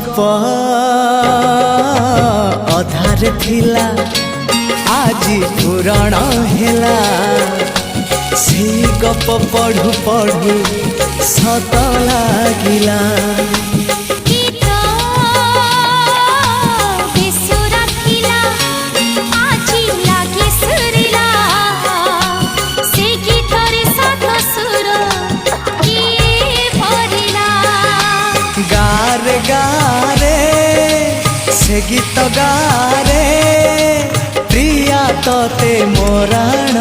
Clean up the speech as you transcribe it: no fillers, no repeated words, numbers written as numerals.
गप अधार थिला आज पुराण हेला से गप पढ़ु पढ़ु सत लागिला। गारे गारे से गीत गारे प्रिया तोते मोराण